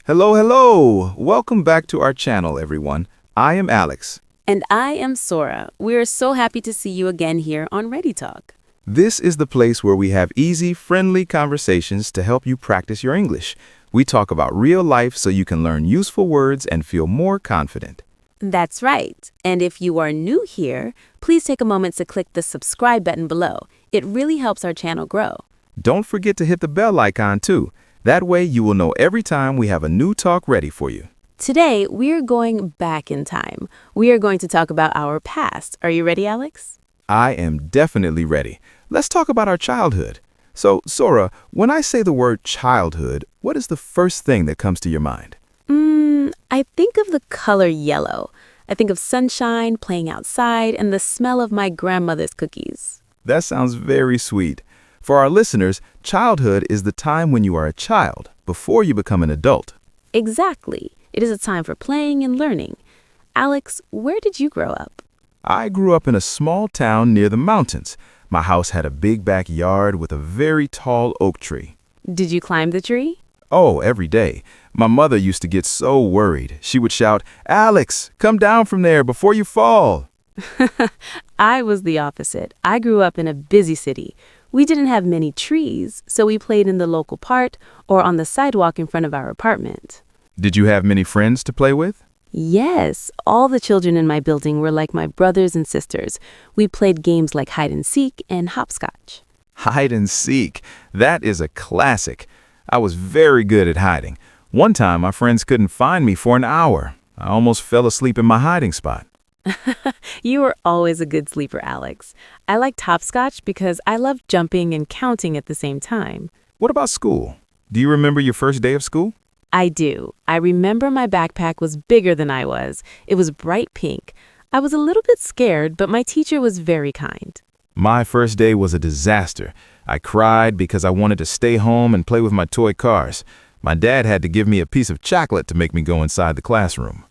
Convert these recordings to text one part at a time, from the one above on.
Hello, hello! Welcome back to our channel, everyone. I am Alex. And I am Sora. We are so happy to see you again here on Ready Talk. This is the place where we have easy, friendly conversations to help you practice your English. We talk about real life so you can learn useful words and feel more confident. That's right. And if you are new here, please take a moment to click the subscribe button below. It really helps our channel grow. Don't forget to hit the bell icon too. That way you will know every time we have a new talk ready for you. Today, we're going back in time. We are going to talk about our past. Are you ready, Alex? I am definitely ready. Let's talk about our childhood. So, Sora, when I say the word childhood, what is the first thing that comes to your mind? I think of the color yellow. I think of sunshine, playing outside, and the smell of my grandmother's cookies. That sounds very sweet. For our listeners, childhood is the time when you are a child, before you become an adult. Exactly. It is a time for playing and learning. Alex, where did you grow up? I grew up in a small town near the mountains. My house had a big backyard with a very tall oak tree. Did you climb the tree? Oh, every day. My mother used to get so worried. She would shout, "Alex, come down from there before you fall." I was the opposite. I grew up in a busy city. We didn't have many trees, so we played in the local park or on the sidewalk in front of our apartment. Did you have many friends to play with? Yes, all the children in my building were like my brothers and sisters. We played games like hide and seek and hopscotch. Hide and seek. That is a classic. I was very good at hiding. One time, my friends couldn't find me for an hour. I almost fell asleep in my hiding spot. You were always a good sleeper, Alex. I liked hopscotch because I loved jumping and counting at the same time. What about school? Do you remember your first day of school? I do. I remember my backpack was bigger than I was. It was bright pink. I was a little bit scared, but my teacher was very kind. My first day was a disaster. I cried because I wanted to stay home and play with my toy cars. My dad had to give me a piece of chocolate to make me go inside the classroom.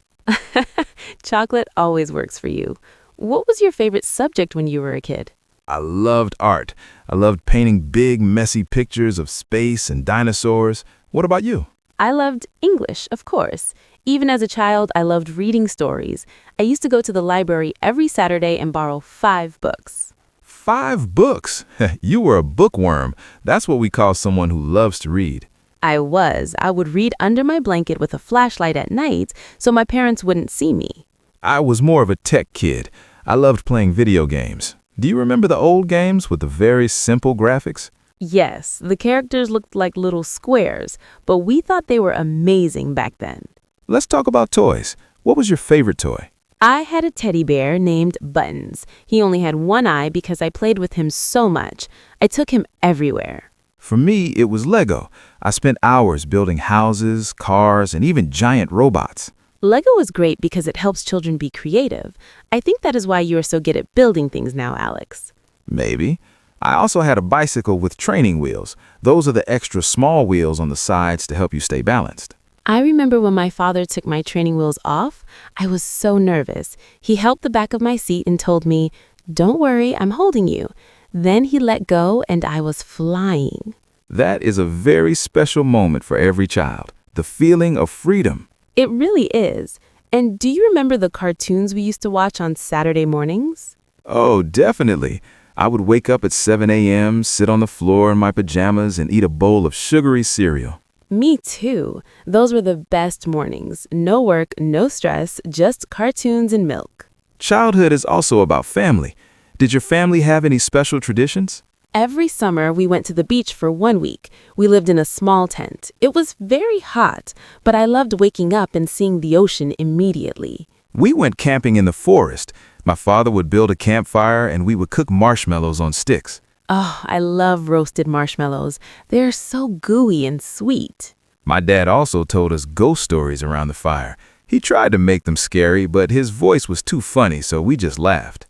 Chocolate always works for you. What was your favorite subject when you were a kid? I loved art. I loved painting big, messy pictures of space and dinosaurs. What about you? I loved English, of course. Even as a child, I loved reading stories. I used to go to the library every Saturday and borrow 5 books. 5 books? You were a bookworm. That's what we call someone who loves to read. I would read under my blanket with a flashlight at night so my parents wouldn't see me. I was more of a tech kid. I loved playing video games. Do you remember the old games with the very simple graphics? Yes, the characters looked like little squares, but we thought they were amazing back then. Let's talk about toys. What was your favorite toy? I had a teddy bear named Buttons. He only had one eye because I played with him so much. I took him everywhere. For me, it was Lego. I spent hours building houses, cars, and even giant robots. Lego is great because it helps children be creative. I think that is why you are so good at building things now, Alex. Maybe. I also had a bicycle with training wheels. Those are the extra small wheels on the sides to help you stay balanced. I remember when my father took my training wheels off, I was so nervous. He helped the back of my seat and told me, "Don't worry, I'm holding you." Then he let go and I was flying. That is a very special moment for every child. The feeling of freedom. It really is. And do you remember the cartoons we used to watch on Saturday mornings? Oh, definitely. I would wake up at 7 a.m., sit on the floor in my pajamas, and eat a bowl of sugary cereal. Me too. Those were the best mornings. No work, no stress, just cartoons and milk. Childhood is also about family. Did your family have any special traditions? Every summer, we went to the beach for 1 week. We lived in a small tent. It was very hot, but I loved waking up and seeing the ocean immediately. We went camping in the forest. My father would build a campfire and we would cook marshmallows on sticks. Oh, I love roasted marshmallows. They're so gooey and sweet. My dad also told us ghost stories around the fire. He tried to make them scary, but his voice was too funny, so we just laughed.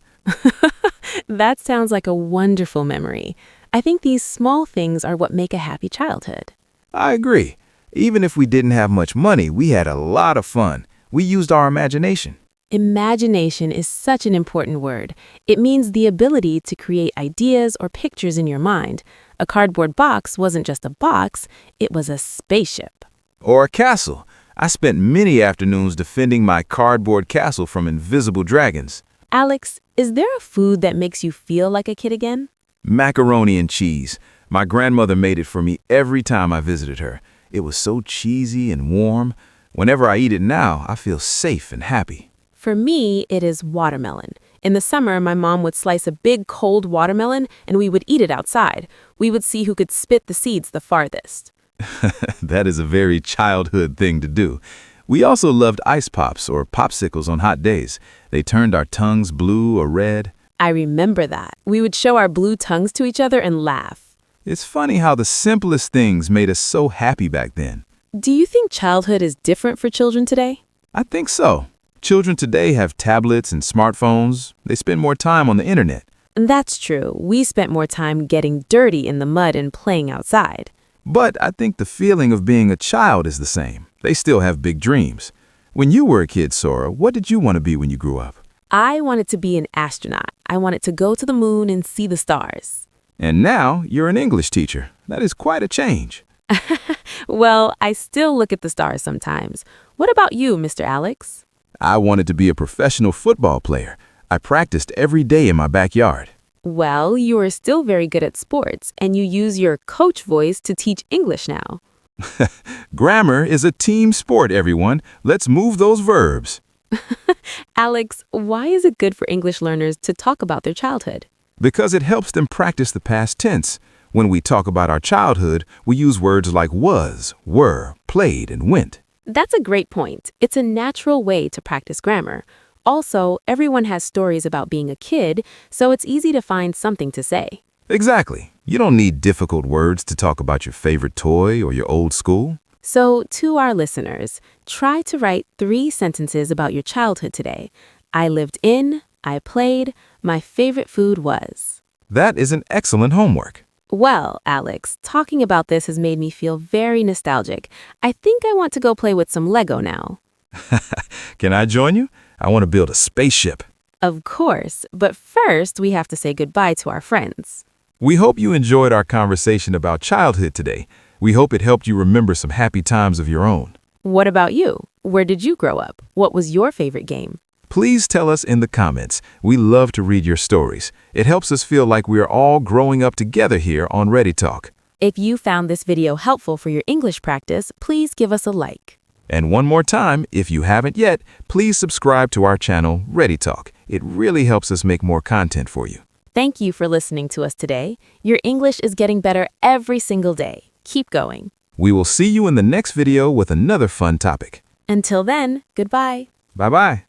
That sounds like a wonderful memory. I think these small things are what make a happy childhood. I agree. Even if we didn't have much money, we had a lot of fun. We used our imagination. Imagination is such an important word. It means the ability to create ideas or pictures in your mind. A cardboard box wasn't just a box, it was a spaceship. Or a castle. I spent many afternoons defending my cardboard castle from invisible dragons. Alex, is there a food that makes you feel like a kid again? Macaroni and cheese. My grandmother made it for me every time I visited her. It was so cheesy and warm. Whenever I eat it now, I feel safe and happy. For me, it is watermelon. In the summer, my mom would slice a big cold watermelon and we would eat it outside. We would see who could spit the seeds the farthest. That is a very childhood thing to do. We also loved ice pops or popsicles on hot days. They turned our tongues blue or red. I remember that. We would show our blue tongues to each other and laugh. It's funny how the simplest things made us so happy back then. Do you think childhood is different for children today? I think so. Children today have tablets and smartphones. They spend more time on the internet. That's true. We spent more time getting dirty in the mud and playing outside. But I think the feeling of being a child is the same. They still have big dreams. When you were a kid, Sora, what did you want to be when you grew up? I wanted to be an astronaut. I wanted to go to the moon and see the stars. And now you're an English teacher. That is quite a change. Well, I still look at the stars sometimes. What about you, Mr. Alex? I wanted to be a professional football player. I practiced every day in my backyard. Well, you are still very good at sports, and you use your coach voice to teach English now. Grammar is a team sport, everyone. Let's move those verbs. Alex, why is it good for English learners to talk about their childhood? Because it helps them practice the past tense. When we talk about our childhood, we use words like was, were, played, and went. That's a great point. It's a natural way to practice grammar. Also, everyone has stories about being a kid, so it's easy to find something to say. Exactly. You don't need difficult words to talk about your favorite toy or your old school. So, to our listeners, try to write 3 sentences about your childhood today. I lived in, I played, my favorite food was. That is an excellent homework. Well, Alex, talking about this has made me feel very nostalgic. I think I want to go play with some Lego now. Can I join you? I want to build a spaceship. Of course, but first we have to say goodbye to our friends. We hope you enjoyed our conversation about childhood today. We hope it helped you remember some happy times of your own. What about you? Where did you grow up? What was your favorite game? Please tell us in the comments. We love to read your stories. It helps us feel like we are all growing up together here on Ready Talk. If you found this video helpful for your English practice, please give us a like. And one more time, if you haven't yet, please subscribe to our channel, Ready Talk. It really helps us make more content for you. Thank you for listening to us today. Your English is getting better every single day. Keep going. We will see you in the next video with another fun topic. Until then, goodbye. Bye-bye.